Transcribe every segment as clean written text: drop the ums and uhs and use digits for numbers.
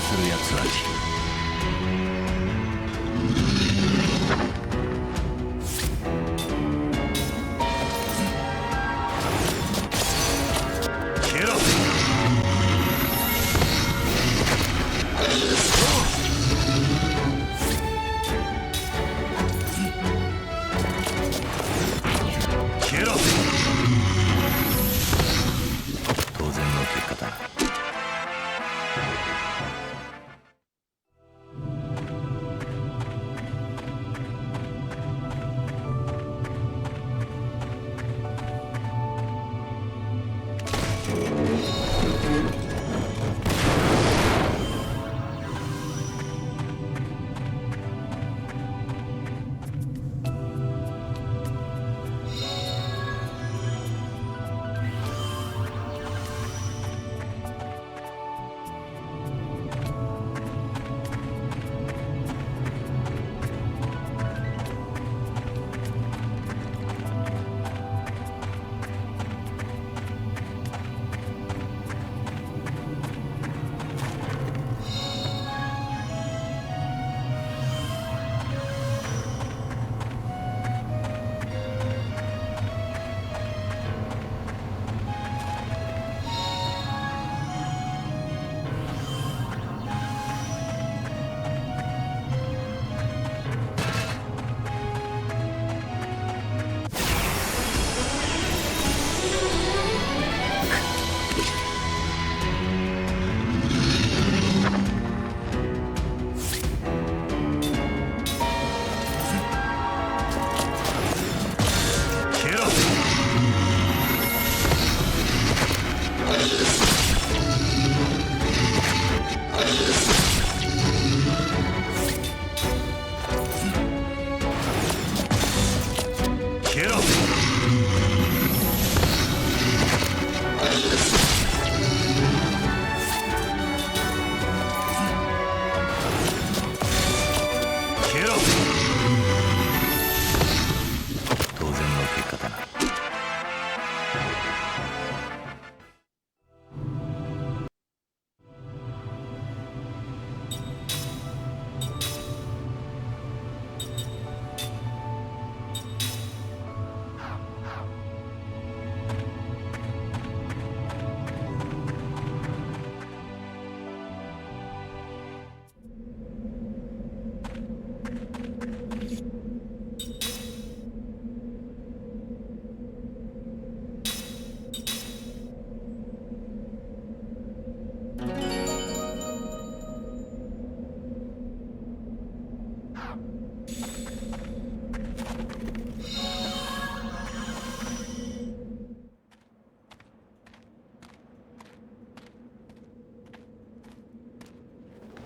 するやつは消えろ。消えろ。当然の結果だな。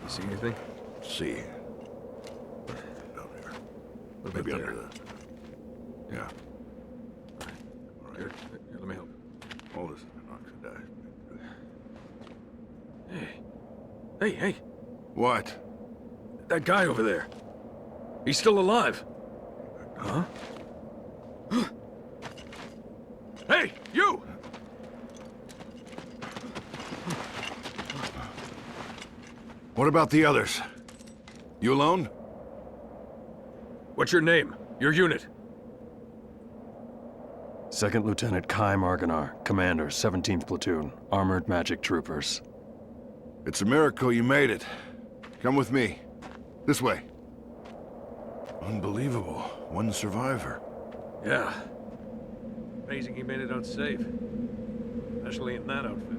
See anything? See. Down here. Maybe under that. Yeah. All right. Here, let me help. All this is oxidized. Hey! What? That guy over there. He's still alive. Huh? Hey, you! What about the others? You alone? What's your name? Your unit? Second Lieutenant Kai Marganar, Commander, 17th Platoon, Armored Magic Troopers. It's a miracle you made it. Come with me. This way. Unbelievable. One survivor. Yeah. Amazing he made it out safe. Especially in that outfit.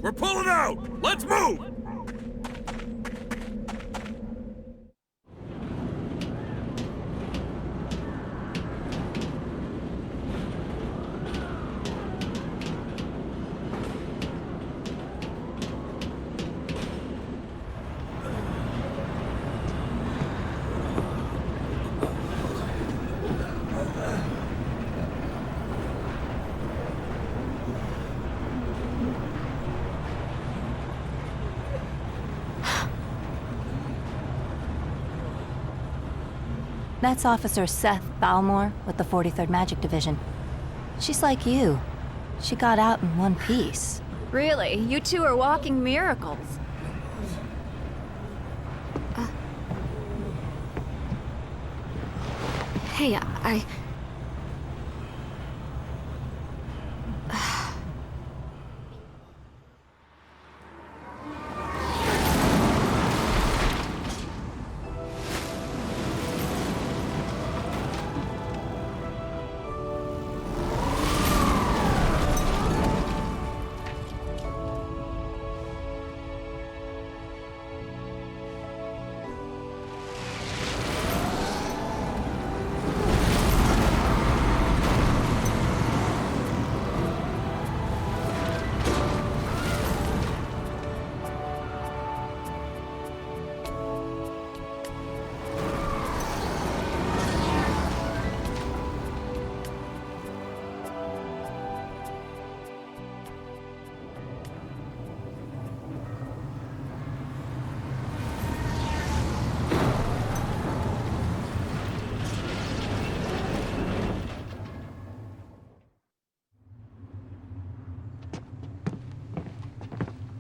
We're pulling out! Let's move! That's Officer Seth Balmore with the 43rd Magic Division. She's like you. She got out in one piece. Really? You two are walking miracles. Hey,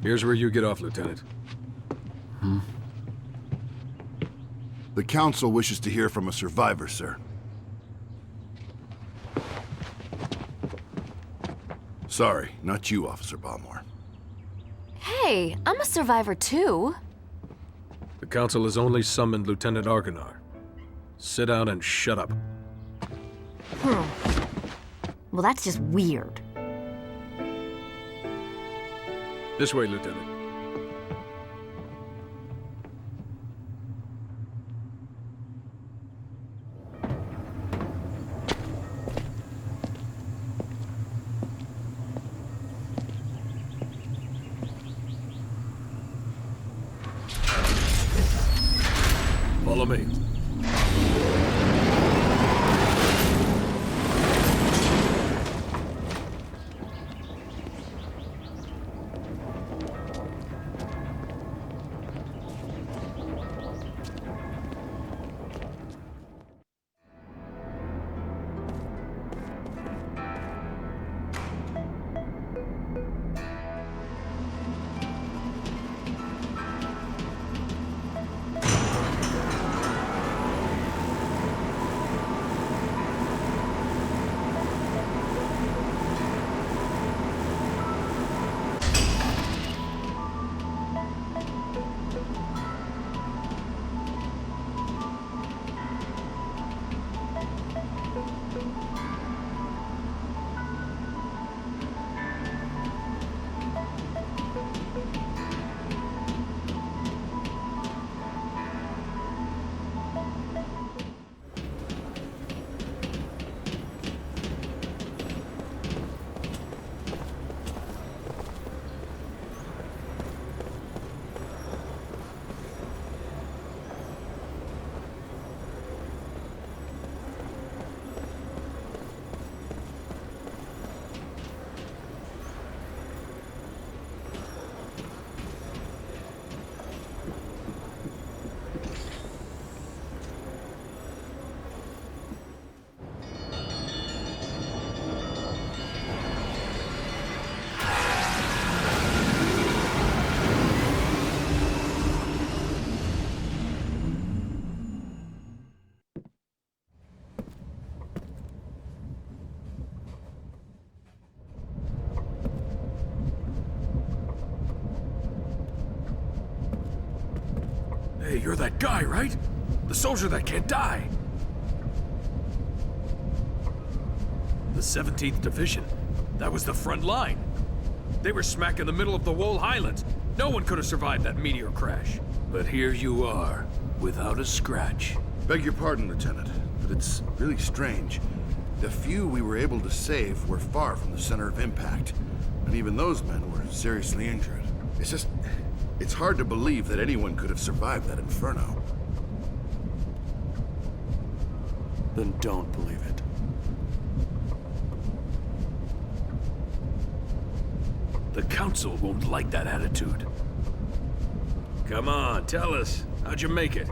Here's where you get off, Lieutenant. The Council wishes to hear from a survivor, sir. Sorry, not you, Officer Balmore. hey, I'm a survivor too. The Council has only summoned Lieutenant Argonar. Sit down and shut up. Well, that's just weird. This way, Lieutenant. Follow me. Hey, you're that guy, right? The soldier that can't die. The 17th Division. That was the front line. They were smack in the middle of the Wall Highlands. No one could have survived that meteor crash. But here you are, without a scratch. Beg your pardon, Lieutenant, but it's really strange. The few we were able to save were far from the center of impact, and even those men were seriously injured. It's hard to believe that anyone could have survived that inferno. Then don't believe it. The Council won't like that attitude. Come on, tell us. How'd you make it?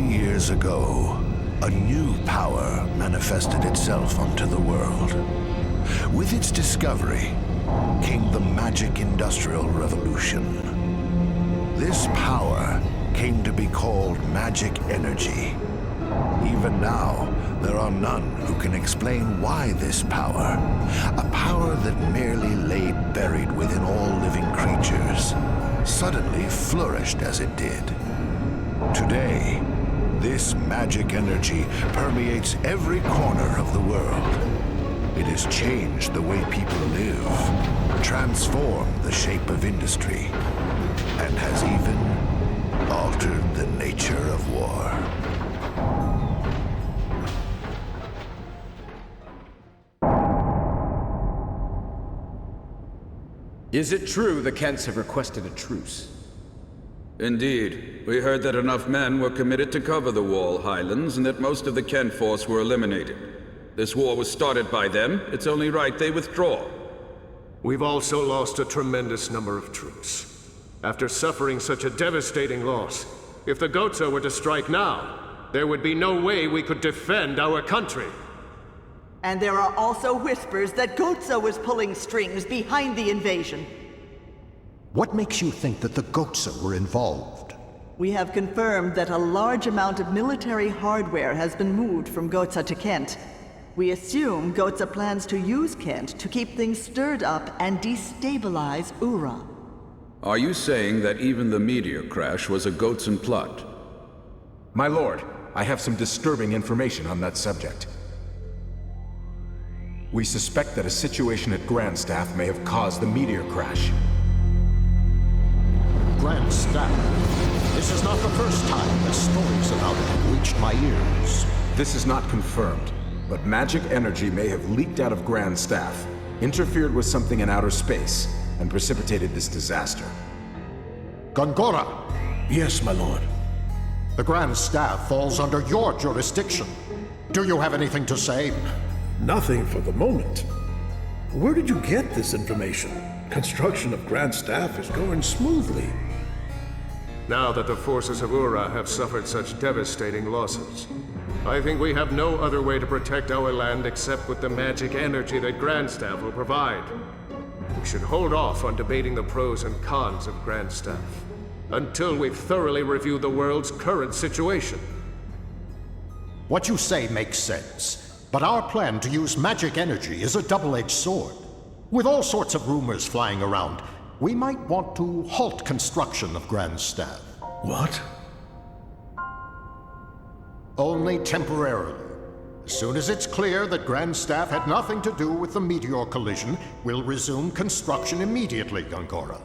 Years ago, a new power manifested itself onto the world. With its discovery came the magic industrial revolution. This power came to be called magic energy. Even now, there are none who can explain why this power, a power that merely lay buried within all living creatures, suddenly flourished as it did. Today, this magic energy permeates every corner of the world. It has changed the way people live, transformed the shape of industry, and has even altered the nature of war. Is it true the Kents have requested a truce? Indeed. We heard that enough men were committed to cover the Wall Highlands and that most of the Kent force were eliminated. This war was started by them. It's only right they withdraw. We've also lost a tremendous number of troops. After suffering such a devastating loss, If the Goatsa were to strike now, there would be no way we could defend our country. And there are also whispers that Goatsa was pulling strings behind the invasion. What makes you think that the Goatsa were involved? We have confirmed that a large amount of military hardware has been moved from Goatsa to Kent. We assume Goatsa plans to use Kent to keep things stirred up and destabilize Ura. Are you saying that even the meteor crash was a Goatsan plot? My lord, I have some disturbing information on that subject. We suspect that a situation at Grandstaff may have caused the meteor crash. Grandstaff? This is not the first time that stories about it have reached my ears. This is not confirmed, but magic energy may have leaked out of Grandstaff, interfered with something in outer space, and precipitated this disaster. Gongora! Yes, my lord. The Grand Staff falls under your jurisdiction. Do you have anything to say? Nothing for the moment. Where did you get this information? Construction of Grand Staff is going smoothly. Now that the forces of Ura have suffered such devastating losses, I think we have no other way to protect our land except with the magic energy that Grandstaff will provide. We should hold off on debating the pros and cons of Grandstaff until we've thoroughly reviewed the world's current situation. What you say makes sense, but our plan to use magic energy is a double-edged sword. With all sorts of rumors flying around, we might want to halt construction of Grandstaff. What? Only temporarily. As soon as it's clear that Grandstaff had nothing to do with the meteor collision, we'll resume construction immediately, Gongora.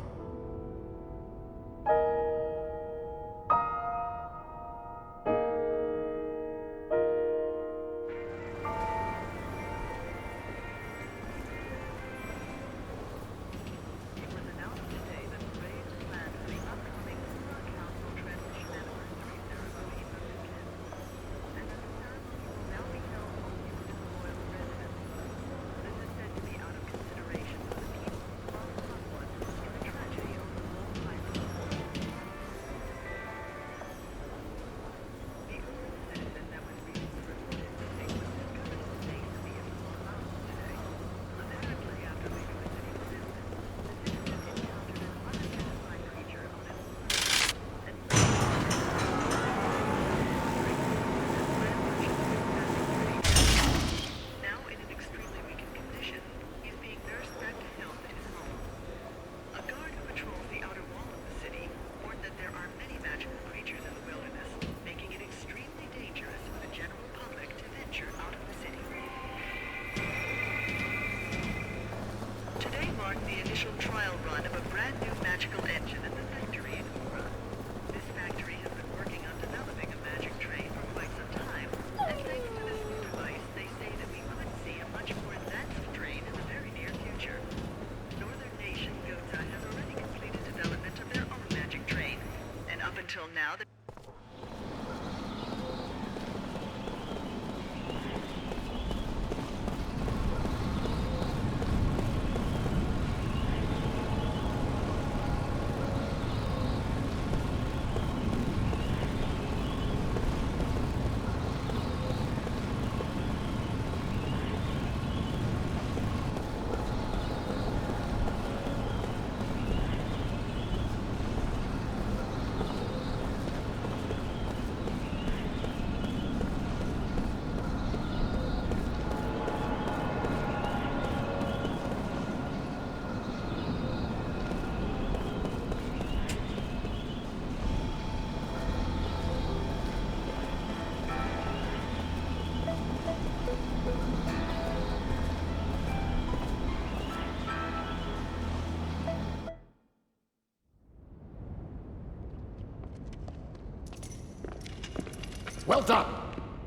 Well done.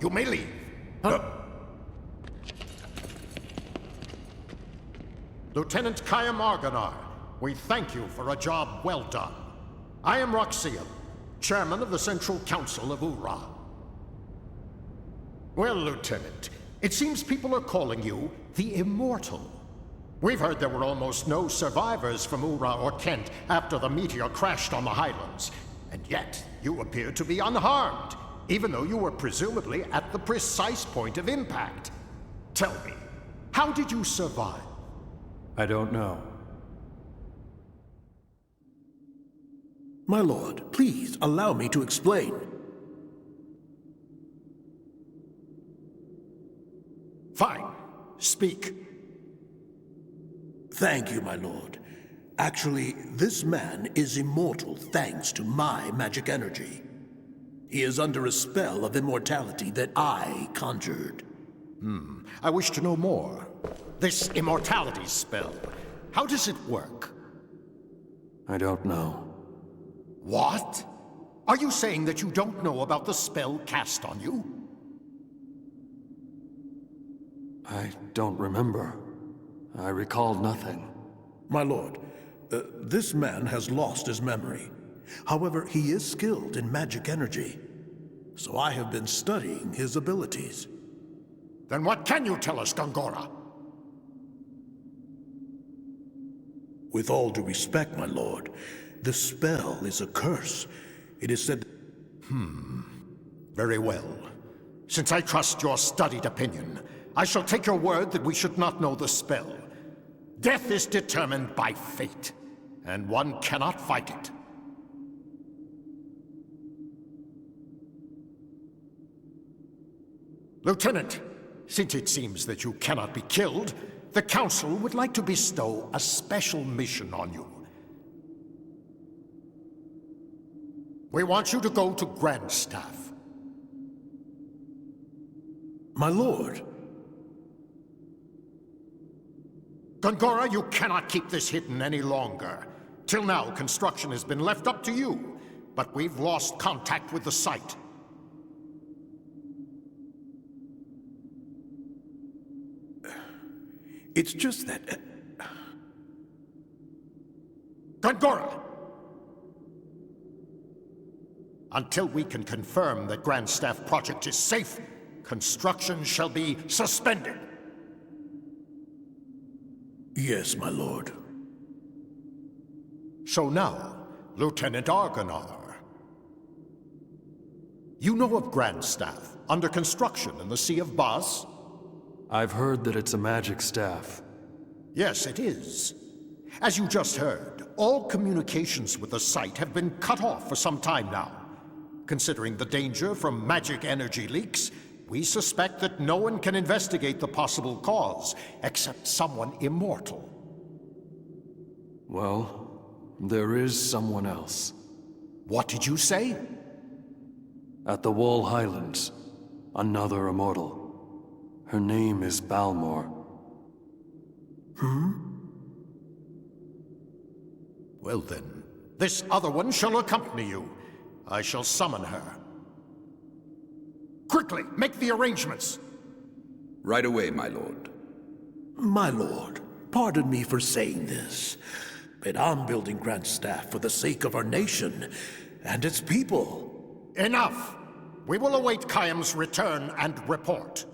You may leave. Lieutenant Kaya Marganar, we thank you for a job well done. I am Roxian, chairman of the Central Council of Ura. Well, Lieutenant, it seems people are calling you the Immortal. We've heard there were almost no survivors from Ura or Kent after the meteor crashed on the Highlands, and yet you appear to be unharmed, even though you were presumably at the precise point of impact. Tell me, how did you survive? I don't know. My lord, please allow me to explain. Fine. Speak. Thank you, my lord. Actually, this man is immortal thanks to my magic energy. He is under a spell of immortality that I conjured. I wish to know more. This immortality spell, how does it work? I don't know. What? Are you saying that you don't know about the spell cast on you? I don't remember. I recall nothing. My lord, this man has lost his memory. However, he is skilled in magic energy. So I have been studying his abilities. Then what can you tell us, Gongora? With all due respect, my lord, the spell is a curse. It is said... Very well. Since I trust your studied opinion, I shall take your word that we should not know the spell. Death is determined by fate, and one cannot fight it. Lieutenant, since it seems that you cannot be killed, the Council would like to bestow a special mission on you. We want you to go to Grandstaff. My lord. Gongora, you cannot keep this hidden any longer. Till now, construction has been left up to you, but we've lost contact with the site. It's just that... Gongora! Until we can confirm that Grandstaff project is safe, construction shall be suspended. Yes, my lord. So now, Lieutenant Argonar. You know of Grandstaff, under construction in the Sea of Bas? I've heard that it's a magic staff. Yes, it is. As you just heard, all communications with the site have been cut off for some time now. Considering the danger from magic energy leaks, we suspect that no one can investigate the possible cause, except someone immortal. Well, there is someone else. What did you say? At the Wall Highlands, another immortal. Her name is Balmor. Well then, this other one shall accompany you. I shall summon her. Quickly, make the arrangements! Right away, my lord. My lord, pardon me for saying this, but I'm building Grandstaff for the sake of our nation and its people. Enough! We will await Khaim's return and report.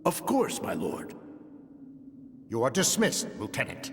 Of course, my lord. You are dismissed, Lieutenant.